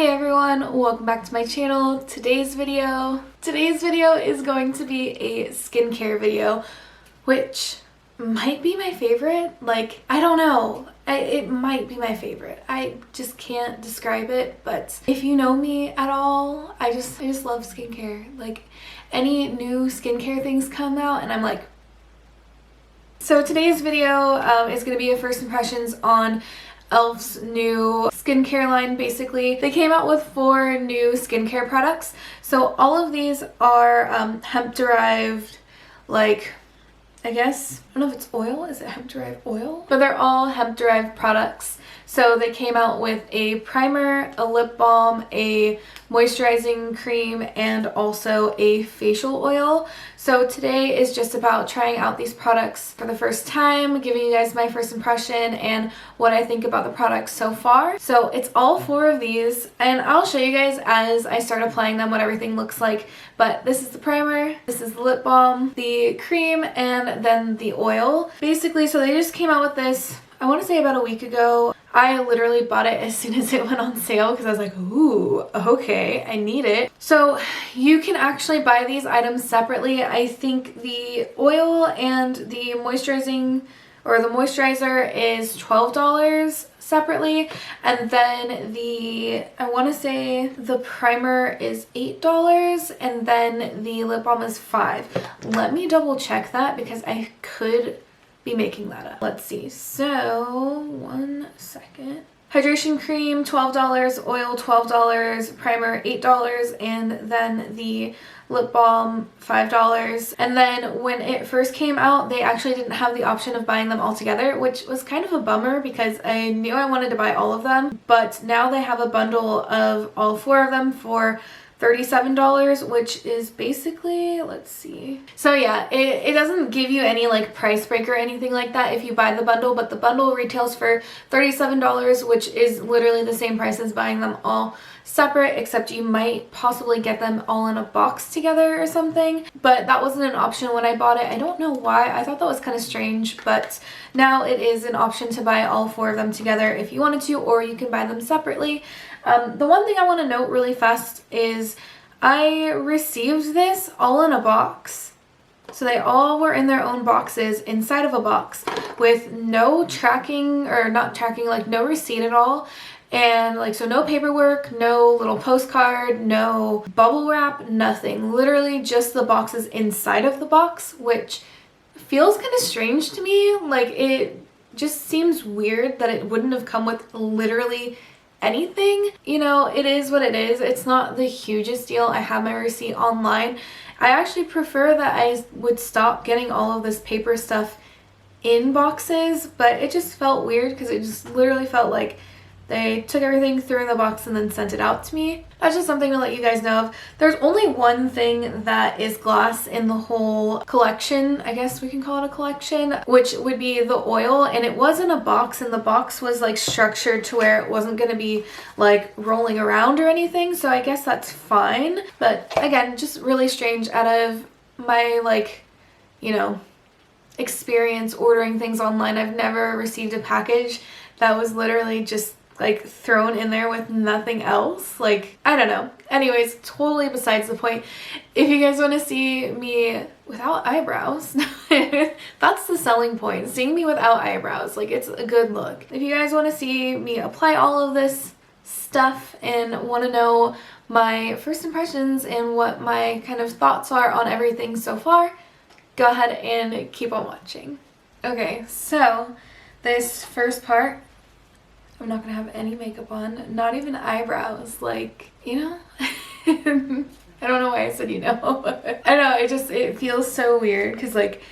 Hey everyone, welcome back to my channel. Today's video is going to be a skincare video, which might be my favorite. Like, I don't know. It might be my favorite. I just can't describe it, but if you know me at all, I just love skincare. Like, any new skincare things come out and I'm like. So today's video is going to be a first impressions on e.l.f.'s new skincare line. Basically, they came out with 4 new skincare products. So all of these are hemp derived, like, I guess, I don't know if it's oil. Is it hemp derived oil? But they're all hemp derived products. So they came out with a primer, a lip balm, a moisturizing cream, and also a facial oil. So today is just about trying out these products for the first time, giving you guys my first impression and what I think about the products so far. So it's all 4 of these, and I'll show you guys as I start applying them what everything looks like. But this is the primer, this is the lip balm, the cream, and then the oil. Basically, so they just came out with this, I want to say about a week ago. I literally bought it as soon as it went on sale because I was like, ooh, okay, I need it. So you can actually buy these items separately. I think the oil and the moisturizing or the moisturizer is $12 separately, and then I want to say the primer is $8 and then the lip balm is $5. Let me double check that because I could be making that up. Let's see. So, one second. Hydration cream, $12, oil, $12, primer, $8, and then the lip balm, $5. And then when it first came out, they actually didn't have the option of buying them all together, which was kind of a bummer because I knew I wanted to buy all of them. But now they have a bundle of all 4 of them for $37, which is basically, let's see. So yeah, it doesn't give you any like price break or anything like that if you buy the bundle, but the bundle retails for $37, which is literally the same price as buying them all separate, except you might possibly get them all in a box together or something. But that wasn't an option when I bought it. I don't know why. I thought that was kind of strange, but now it is an option to buy all 4 of them together if you wanted to, or you can buy them separately. The one thing I want to note really fast is I received this all in a box. So they all were in their own boxes inside of a box with no tracking, or not tracking, like no receipt at all. And like, so no paperwork, no little postcard, no bubble wrap, nothing. Literally just the boxes inside of the box, which feels kind of strange to me. Like, it just seems weird that it wouldn't have come with literally anything. You know, it is what it is. It's not the hugest deal. I have my receipt online. I actually prefer that I would stop getting all of this paper stuff in boxes, but it just felt weird because it just literally felt like they took everything, threw in the box, and then sent it out to me. That's just something to let you guys know of. There's only one thing that is glass in the whole collection, I guess we can call it a collection, which would be the oil, and it was in a box, and the box was like structured to where it wasn't going to be like rolling around or anything, so I guess that's fine. But again, just really strange. Out of my, like, you know, experience ordering things online, I've never received a package that was literally just like thrown in there with nothing else. Like, I don't know. Anyways, totally besides the point. If you guys want to see me without eyebrows, that's the selling point. Seeing me without eyebrows, like, it's a good look. If you guys want to see me apply all of this stuff and want to know my first impressions and what my kind of thoughts are on everything so far, go ahead and keep on watching. Okay, so this first part, I'm not gonna have any makeup on, not even eyebrows, like, you know? I don't know why I said you know. I don't know, it feels so weird because, like,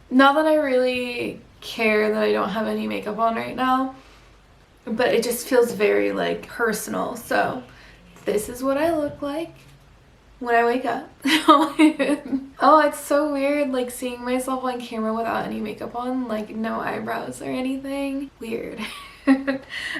not that I really care that I don't have any makeup on right now, but it just feels very, like, personal. So this is what I look like when I wake up. Oh, it's so weird, like, seeing myself on camera without any makeup on, like no eyebrows or anything. Weird.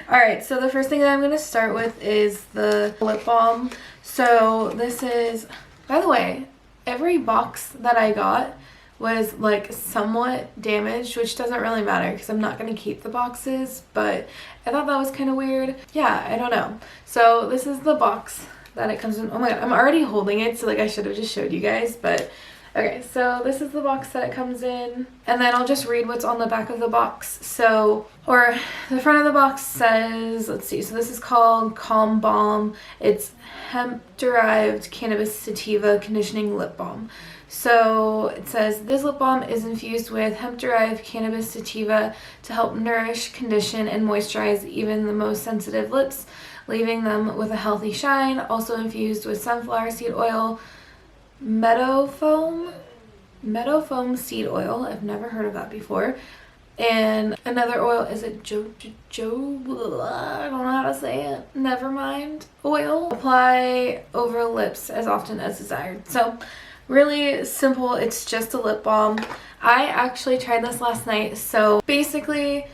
Alright, so the first thing that I'm going to start with is the lip balm. So this is, by the way, every box that I got was like somewhat damaged, which doesn't really matter because I'm not going to keep the boxes, but I thought that was kind of weird. Yeah, I don't know. So this is the box that it comes in. Oh my god, I'm already holding it, so like I should have just showed you guys, but okay, so this is the box that it comes in, and then I'll just read what's on the back of the box. So, or the front of the box says, let's see, so this is called Calm Balm. It's hemp-derived cannabis sativa conditioning lip balm. So it says this lip balm is infused with hemp-derived cannabis sativa to help nourish, condition, and moisturize even the most sensitive lips, leaving them with a healthy shine. Also infused with sunflower seed oil, meadow foam seed oil. I've never heard of that before. And another oil, is it I don't know how to say it. Never mind. Oil. Apply over lips as often as desired. So really simple. It's just a lip balm. I actually tried this last night. So basically,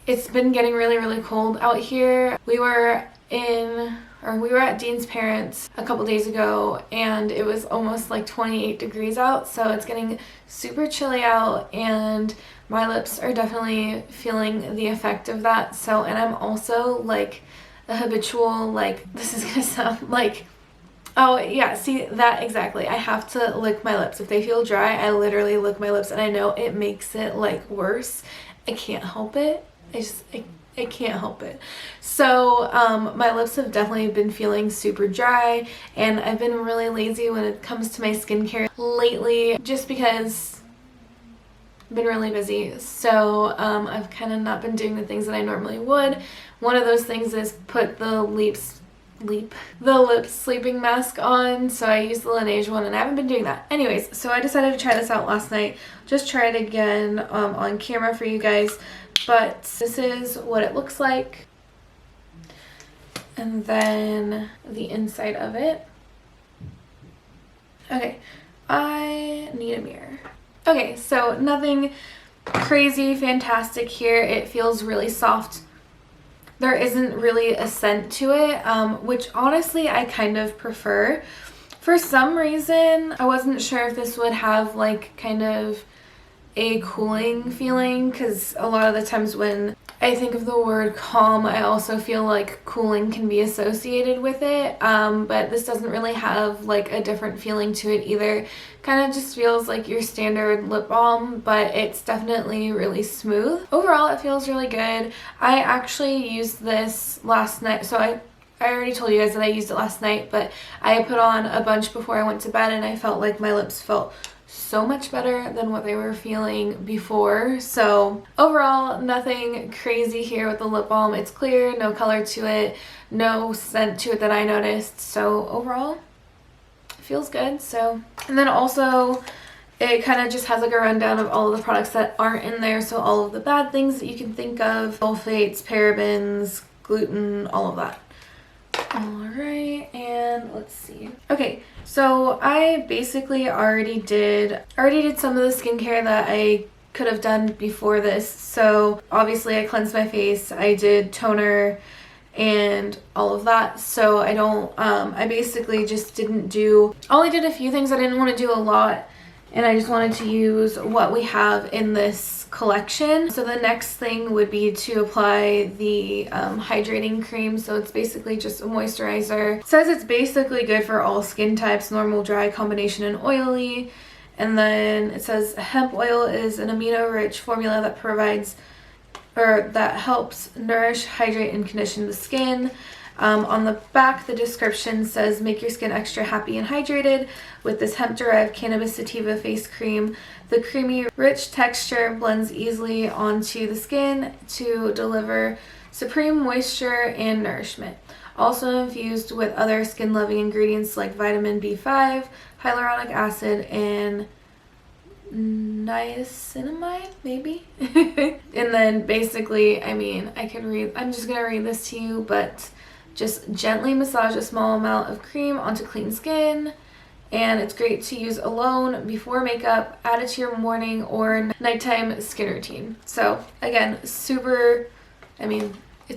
it's been getting really cold out here. We were at Dean's parents a couple days ago, and it was almost like 28 degrees out, so it's getting super chilly out, and my lips are definitely feeling the effect of that. So, and I'm also like a habitual, like, this is gonna sound like, oh yeah, see that exactly. I have to lick my lips. If they feel dry, I literally lick my lips, and I know it makes it like worse. I can't help it. I can't help it. So my lips have definitely been feeling super dry, and I've been really lazy when it comes to my skincare lately, just because I've been really busy. So I've kind of not been doing the things that I normally would. One of those things is put the lip sleeping mask on, so I use the Laneige one, and I haven't been doing that. Anyways, so I decided to try this out last night. Just try it again on camera for you guys. But this is what it looks like, and then the inside of it. Okay, I need a mirror. Okay, so nothing crazy fantastic here. It feels really soft. There isn't really a scent to it, which honestly I kind of prefer. For some reason, I wasn't sure if this would have like kind of a cooling feeling, because a lot of the times when I think of the word calm, I also feel like cooling can be associated with it, but this doesn't really have like a different feeling to it either. Kind of just feels like your standard lip balm, but it's definitely really smooth. Overall, it feels really good. I actually used this last night, so I already told you guys that I used it last night, but I put on a bunch before I went to bed, and I felt like my lips felt so much better than what they were feeling before. So overall, nothing crazy here with the lip balm. It's clear, no color to it, no scent to it that I noticed. So overall, it feels good. So, and then also it kind of just has like a rundown of all of the products that aren't in there. So all of the bad things that you can think of, sulfates, parabens, gluten, all of that. Alright, and let's see. Okay, so I basically already did some of the skincare that I could have done before this. So obviously I cleansed my face, I did toner and all of that. So I basically just only did a few things. I didn't want to do a lot, and I just wanted to use what we have in this collection. So the next thing would be to apply the hydrating cream. So it's basically just a moisturizer. It says it's basically good for all skin types, normal, dry, combination, and oily. And then it says hemp oil is an amino-rich formula that helps nourish, hydrate, and condition the skin. On the back, the description says, make your skin extra happy and hydrated with this hemp-derived cannabis sativa face cream. The creamy, rich texture blends easily onto the skin to deliver supreme moisture and nourishment. Also infused with other skin-loving ingredients like vitamin B5, hyaluronic acid, and niacinamide, maybe? And then basically, I mean, I'm just gonna read this to you, but just gently massage a small amount of cream onto clean skin, and it's great to use alone, before makeup, add it to your morning or nighttime skin routine. So again, it's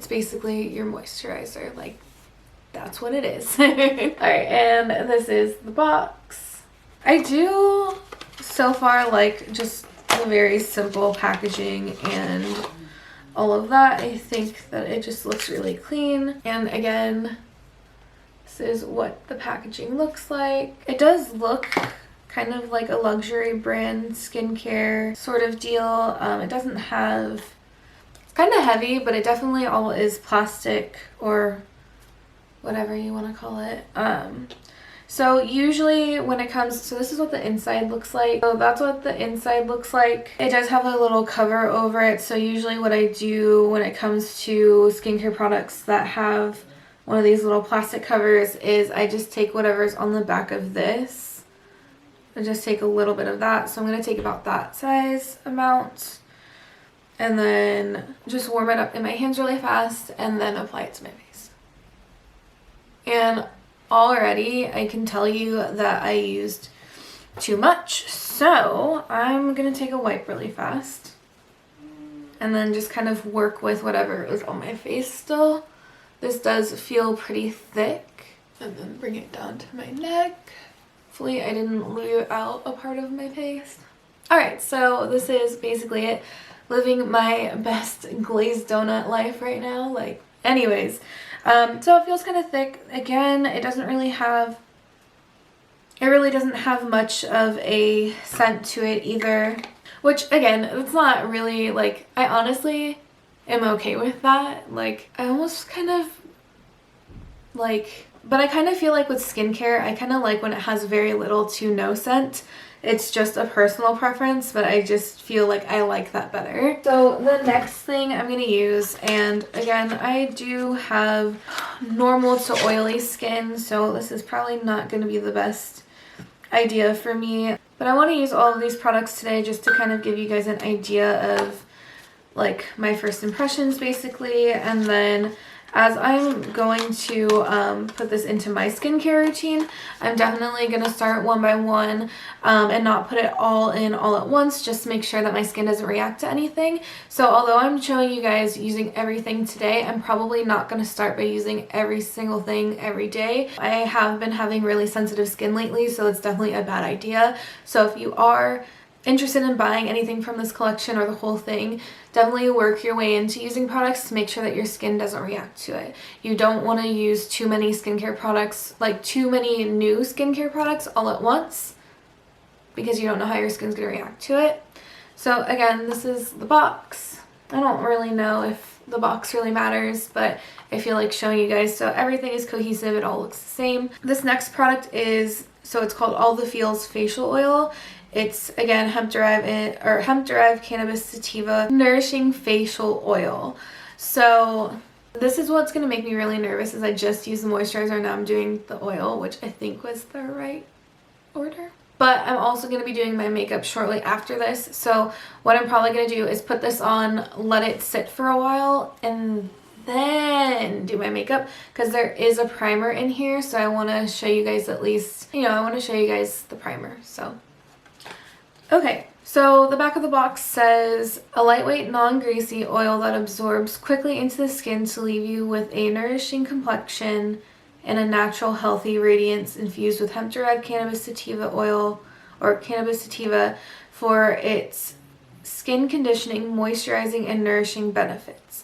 basically your moisturizer, like that's what it is. Alright, and this is the box. I do so far, like, just the very simple packaging and all of that, I think that it just looks really clean. And again, this is what the packaging looks like. It does look kind of like a luxury brand skincare sort of deal. It doesn't have, it's kind of heavy, but it definitely all is plastic or whatever you want to call it. So usually when it comes, so this is what the inside looks like. So that's what the inside looks like. It does have a little cover over it. So usually what I do when it comes to skincare products that have one of these little plastic covers is I just take whatever's on the back of this. I just take a little bit of that. So I'm going to take about that size amount and then just warm it up in my hands really fast and then apply it to my face. And already I can tell you that I used too much, so I'm gonna take a wipe really fast and then just kind of work with whatever is on my face still. This does feel pretty thick, and then bring it down to my neck. Hopefully I didn't leave out a part of my face. Alright, so this is basically it. Living my best glazed donut life right now, like, anyways. So it feels kind of thick. Again, it really doesn't have much of a scent to it either, which again, it's not really, like, I honestly am okay with that. Like, I almost kind of like, but I kind of feel like with skincare, I kind of like when it has very little to no scent. It's just a personal preference, but I just feel like I like that better. So the next thing I'm going to use, and again, I do have normal to oily skin, so this is probably not going to be the best idea for me. But I want to use all of these products today just to kind of give you guys an idea of like my first impressions basically, and then as I'm going to put this into my skincare routine, I'm definitely going to start one by one and not put it all in all at once, just to make sure that my skin doesn't react to anything. So although I'm showing you guys using everything today, I'm probably not going to start by using every single thing every day. I have been having really sensitive skin lately, so it's definitely a bad idea. So if you are interested in buying anything from this collection or the whole thing, definitely work your way into using products to make sure that your skin doesn't react to it. You don't want to use too many skincare products, like too many new skincare products all at once, because you don't know how your skin's going to react to it. So again, this is the box. I don't really know if the box really matters, but I feel like showing you guys. So everything is cohesive, it all looks the same. This next product is, so it's called All the Feels Facial Oil. It's again hemp-derived cannabis sativa nourishing facial oil. So this is what's going to make me really nervous, is I just used the moisturizer, now I'm doing the oil, which I think was the right order. But I'm also going to be doing my makeup shortly after this. So what I'm probably going to do is put this on, let it sit for a while, and then do my makeup, because there is a primer in here. So I want to show you guys at least, I want to show you guys the primer. So okay, so the back of the box says, a lightweight, non-greasy oil that absorbs quickly into the skin to leave you with a nourishing complexion and a natural, healthy radiance infused with hemp-derived cannabis sativa oil, or cannabis sativa, for its skin conditioning, moisturizing, and nourishing benefits.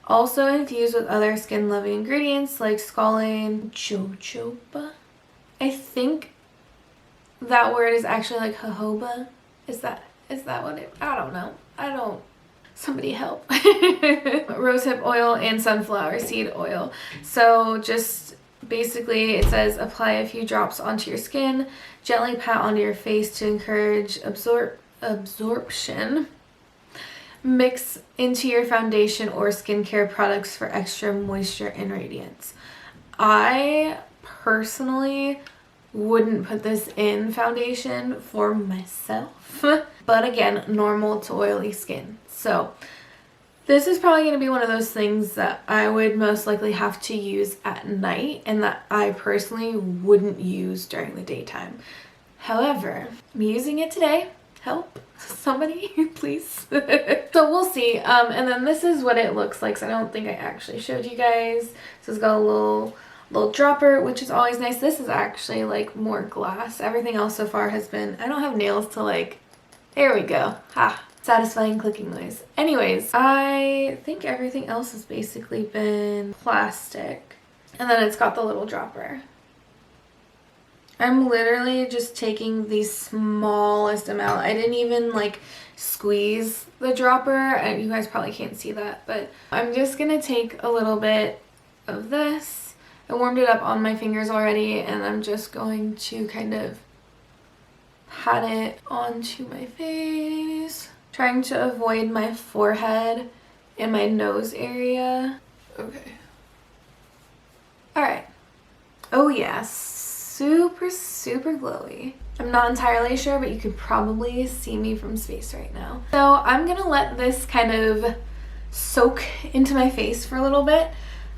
Also infused with other skin-loving ingredients like squalane, jojoba. I think that word is actually like jojoba. Is that what it, I don't know. Somebody help. Rosehip oil and sunflower seed oil. So just basically it says apply a few drops onto your skin, gently pat onto your face to encourage absorption. Mix into your foundation or skincare products for extra moisture and radiance. I personally wouldn't put this in foundation for myself, but again, normal to oily skin. So this is probably going to be one of those things that I would most likely have to use at night, and that I personally wouldn't use during the daytime. However, I'm using it today. Help somebody please. So we'll see. And then this is what it looks like. So I don't think I actually showed you guys. So it's got a little little dropper, which is always nice. This is actually like more glass. Everything else so far has been, I don't have nails to like, there we go. Ha, satisfying clicking noise. Anyways, I think everything else has basically been plastic. And then it's got the little dropper. I'm literally just taking the smallest amount. I didn't even like squeeze the dropper. You guys probably can't see that, but I'm just gonna take a little bit of this. I warmed it up on my fingers already, and I'm just going to kind of pat it onto my face, trying to avoid my forehead and my nose area. Okay. Alright. Oh yes. Super, super glowy. I'm not entirely sure, but you could probably see me from space right now. So I'm gonna let this kind of soak into my face for a little bit.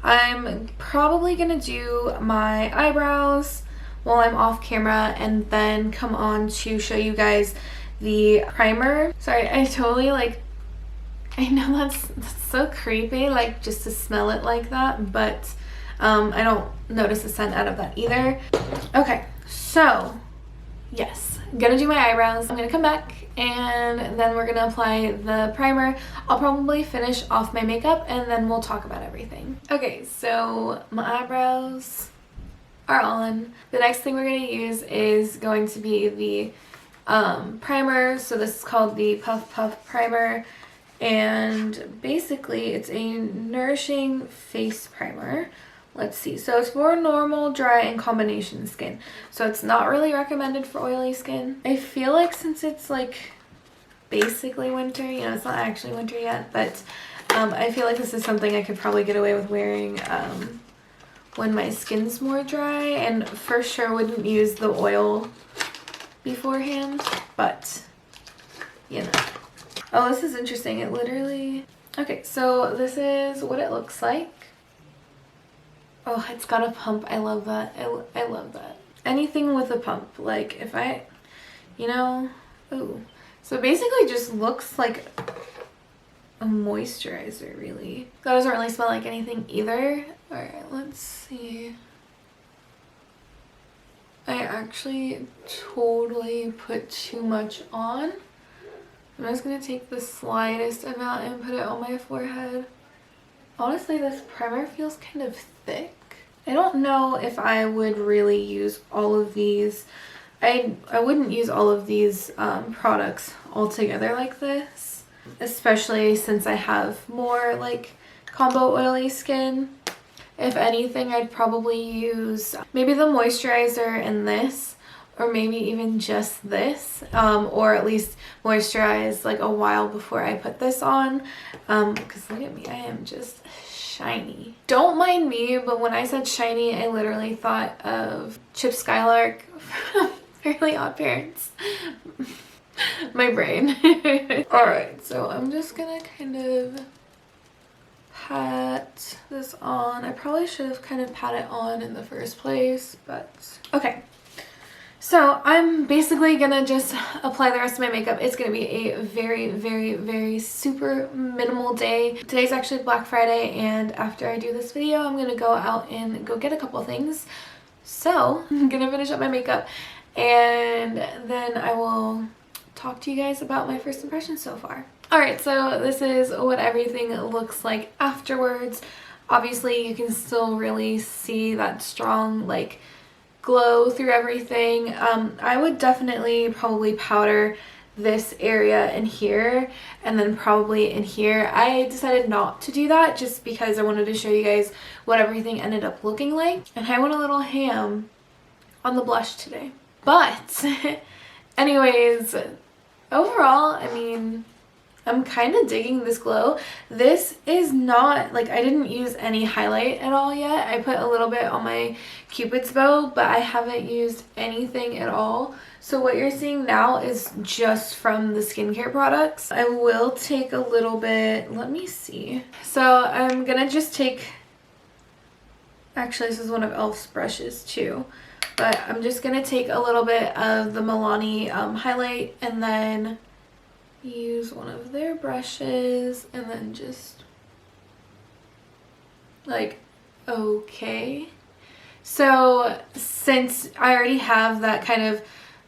I'm probably gonna do my eyebrows while I'm off camera and then come on to show you guys the primer. Sorry, I totally like, I know that's so creepy, like just to smell it like that, but I don't notice the scent out of that either. Okay, so yes, I'm gonna do my eyebrows. I'm gonna come back and then we're gonna apply the primer. I'll probably finish off my makeup and then we'll talk about everything. Okay, so my eyebrows are on. The next thing we're gonna use is going to be the primer. So this is called the Puff Puff Primer, and basically it's a nourishing face primer. Let's see, so it's for normal, dry, and combination skin. So it's not really recommended for oily skin. I feel like since it's like basically winter, you know, it's not actually winter yet, but I feel like this is something I could probably get away with wearing when my skin's more dry, and for sure wouldn't use the oil beforehand, but you know. Oh, this is interesting. It literally, okay, so this is what it looks like. Oh, it's got a pump. I love that. I love that. Anything with a pump. Like if I, you know, ooh. So basically it just looks like a moisturizer, really. That doesn't really smell like anything either. Alright, let's see. I actually totally put too much on. I'm just going to take the slightest amount and put it on my forehead. Honestly, this primer feels kind of thick. I don't know if I would really use all of these. I wouldn't use all of these products all together like this, especially since I have more like combo oily skin. If anything, I'd probably use maybe the moisturizer in this, or maybe even just this, or at least moisturize like a while before I put this on, because look at me, I am just shiny. Don't mind me, but when I said shiny, I literally thought of Chip Skylark from Fairly Odd Parents. My brain. Alright, so I'm just gonna kind of pat this on. I probably should have kind of pat it on in the first place, but okay. So I'm basically gonna just apply the rest of my makeup. It's gonna be a very, very, very super minimal day. Today's actually Black Friday, and after I do this video, I'm gonna go out and go get a couple things. So I'm gonna finish up my makeup, and then I will talk to you guys about my first impressions so far. Alright, so this is what everything looks like afterwards. Obviously, you can still really see that strong, like, glow through everything. I would definitely probably powder this area in here and then probably in here. I decided not to do that just because I wanted to show you guys what everything ended up looking like, and I went a little ham on the blush today. But anyways, overall, I mean, I'm kind of digging this glow. This is not, like, I didn't use any highlight at all yet. I put a little bit on my Cupid's bow, but I haven't used anything at all. So what you're seeing now is just from the skincare products. I will take a little bit, let me see. So I'm gonna just take, actually this is one of e.l.f.'s brushes too. But I'm just gonna take a little bit of the Milani highlight and then use one of their brushes and then just like, okay. So since I already have that kind of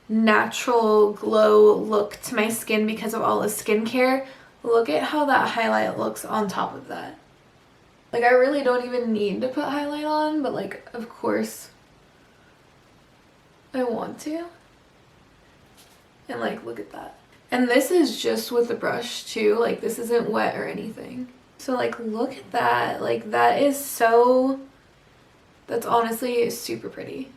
natural glow look to my skin because of all the skincare, look at how that highlight looks on top of that. Like, I really don't even need to put highlight on, but like, of course I want to. And like, look at that. And this is just with the brush too, like this isn't wet or anything. So like, look at that. Like, that is so, that's honestly super pretty.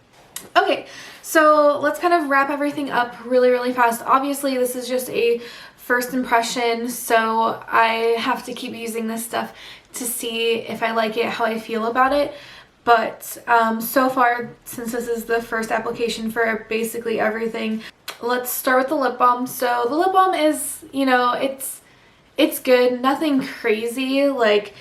Okay, so let's kind of wrap everything up really fast. Obviously, this is just a first impression, so I have to keep using this stuff to see if I like it, how I feel about it. But so far, since this is the first application for basically everything, let's start with the lip balm. So the lip balm is, you know, it's good, nothing crazy. Like,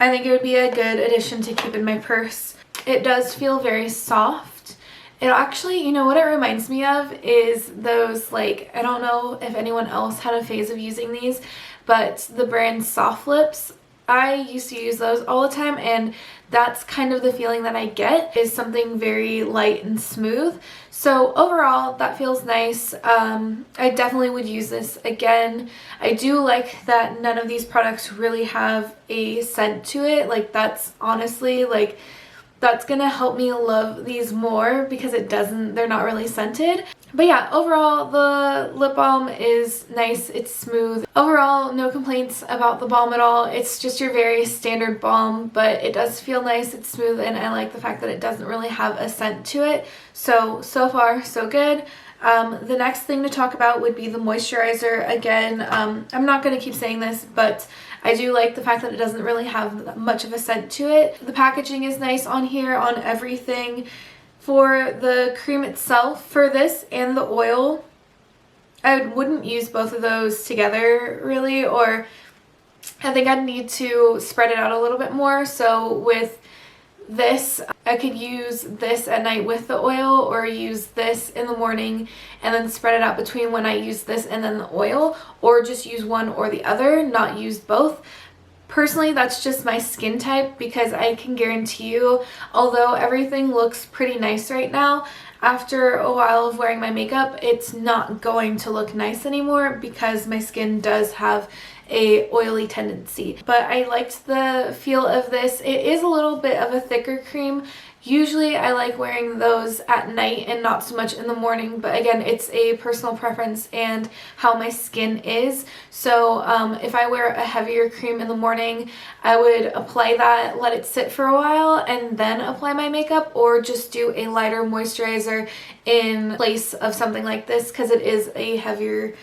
I think it would be a good addition to keep in my purse. It does feel very soft. It actually, you know what it reminds me of is those, like, I don't know if anyone else had a phase of using these, but the brand Soft Lips, I used to use those all the time, and that's kind of the feeling that I get, is something very light and smooth. So overall, that feels nice. I definitely would use this again. I do like that none of these products really have a scent to it. Like, that's honestly, like, that's gonna help me love these more because they're not really scented. But yeah, overall the lip balm is nice, it's smooth. Overall, no complaints about the balm at all. It's just your very standard balm, but it does feel nice, it's smooth, and I like the fact that it doesn't really have a scent to it. So far, so good. The next thing to talk about would be the moisturizer. Again, I'm not going to keep saying this, but I do like the fact that it doesn't really have much of a scent to it. The packaging is nice on here, on everything. For the cream itself, for this and the oil, I wouldn't use both of those together really, or I think I'd need to spread it out a little bit more. So with this, I could use this at night with the oil, or use this in the morning and then spread it out between when I use this and then the oil, or just use one or the other, not use both. Personally, that's just my skin type, because I can guarantee you, although everything looks pretty nice right now, after a while of wearing my makeup, it's not going to look nice anymore because my skin does have a oily tendency. But I liked the feel of this. It is a little bit of a thicker cream. Usually I like wearing those at night and not so much in the morning, but again, it's a personal preference and how my skin is. So if I wear a heavier cream in the morning, I would apply that, let it sit for a while, and then apply my makeup, or just do a lighter moisturizer in place of something like this, because it is a heavier,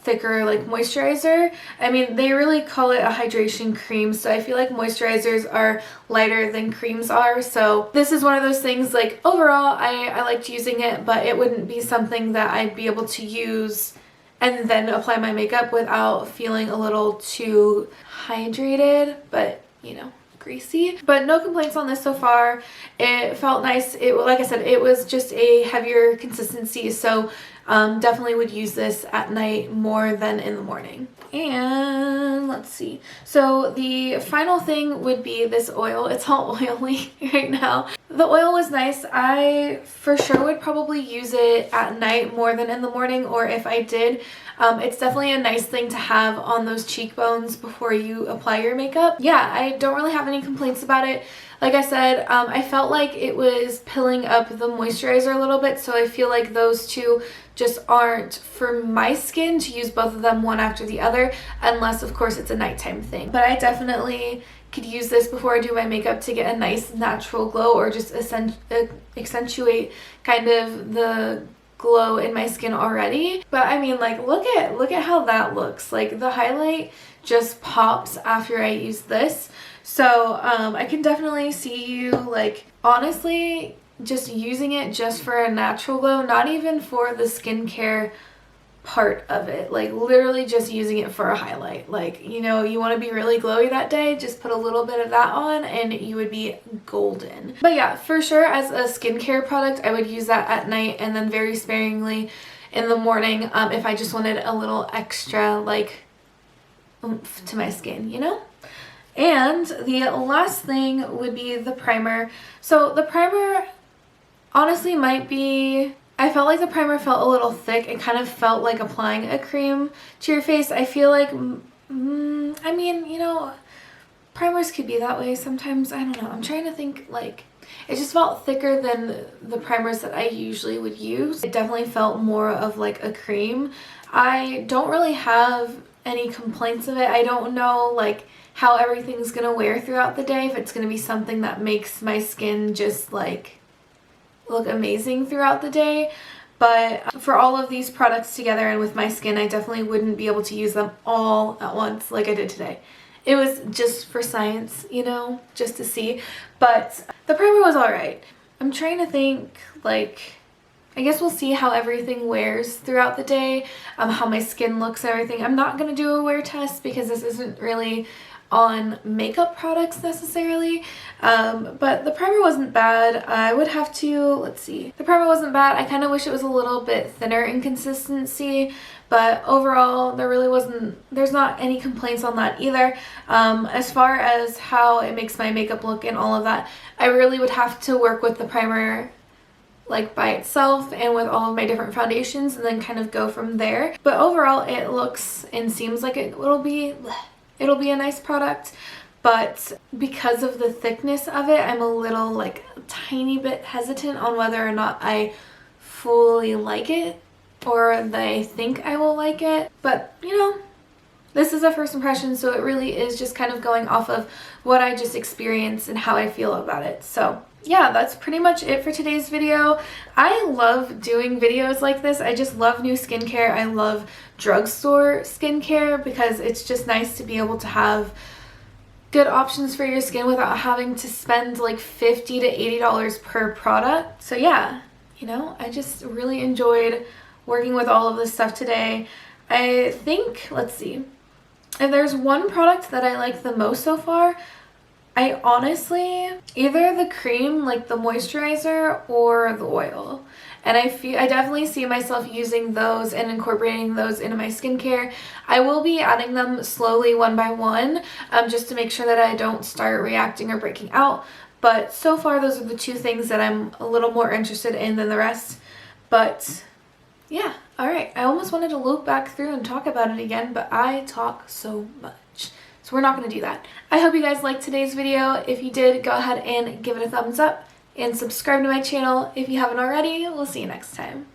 thicker like moisturizer. I mean, they really call it a hydration cream, so I feel like moisturizers are lighter than creams are. So this is one of those things, like, overall I liked using it, but it wouldn't be something that I'd be able to use and then apply my makeup without feeling a little too hydrated, but you know, greasy. But no complaints on this so far. It felt nice. It, like I said, it was just a heavier consistency, so definitely would use this at night more than in the morning. And let's see. So the final thing would be this oil. It's all oily right now. The oil was nice. I for sure would probably use it at night more than in the morning, or if I did, it's definitely a nice thing to have on those cheekbones before you apply your makeup. Yeah, I don't really have any complaints about it. Like I said, I felt like it was pilling up the moisturizer a little bit, so I feel like those two just aren't for my skin to use both of them one after the other, unless of course it's a nighttime thing. But I definitely could use this before I do my makeup to get a nice natural glow, or just accentuate kind of the glow in my skin already. But I mean, like, look at how that looks. Like, the highlight just pops after I use this. So I can definitely see you, like, honestly just using it just for a natural glow, not even for the skincare part of it, like literally just using it for a highlight. Like, you know, you want to be really glowy that day, just put a little bit of that on and you would be golden. But yeah, for sure, as a skincare product, I would use that at night and then very sparingly in the morning, if I just wanted a little extra, like, oomph to my skin, you know? And the last thing would be the primer. So the primer, honestly might be, I felt like the primer felt a little thick. It kind of felt like applying a cream to your face. I feel like, I mean, you know, primers could be that way sometimes. I don't know. I'm trying to think, like, it just felt thicker than the primers that I usually would use. It definitely felt more of like a cream. I don't really have any complaints of it. I don't know like how everything's gonna wear throughout the day, if it's gonna be something that makes my skin just like look amazing throughout the day. But for all of these products together and with my skin, I definitely wouldn't be able to use them all at once like I did today. It was just for science, you know, just to see. But the primer was alright. I'm trying to think, like, I guess we'll see how everything wears throughout the day, how my skin looks and everything. I'm not going to do a wear test because this isn't really on makeup products necessarily, but the primer wasn't bad. I would have to, let's see, the primer wasn't bad. I kind of wish it was a little bit thinner in consistency, but overall there's not any complaints on that either. As far as how it makes my makeup look and all of that, I really would have to work with the primer like by itself and with all of my different foundations and then kind of go from there. But overall it looks and seems like it'll be a nice product, but because of the thickness of it, I'm a little like a tiny bit hesitant on whether or not I fully like it or that I think I will like it. But you know, this is a first impression, so it really is just kind of going off of what I just experienced and how I feel about it. So yeah, that's pretty much it for today's video. I love doing videos like this. I just love new skincare. I love drugstore skincare because it's just nice to be able to have good options for your skin without having to spend like $50 to $80 per product. So yeah, you know, I just really enjoyed working with all of this stuff today. I think, let's see, if there's one product that I like the most so far, I honestly, either the cream, like the moisturizer, or the oil. And I definitely see myself using those and incorporating those into my skincare. I will be adding them slowly one by one, just to make sure that I don't start reacting or breaking out. But so far, those are the two things that I'm a little more interested in than the rest. But yeah, alright. I almost wanted to loop back through and talk about it again, but I talk so much. So we're not going to do that. I hope you guys liked today's video. If you did, go ahead and give it a thumbs up and subscribe to my channel if you haven't already. We'll see you next time.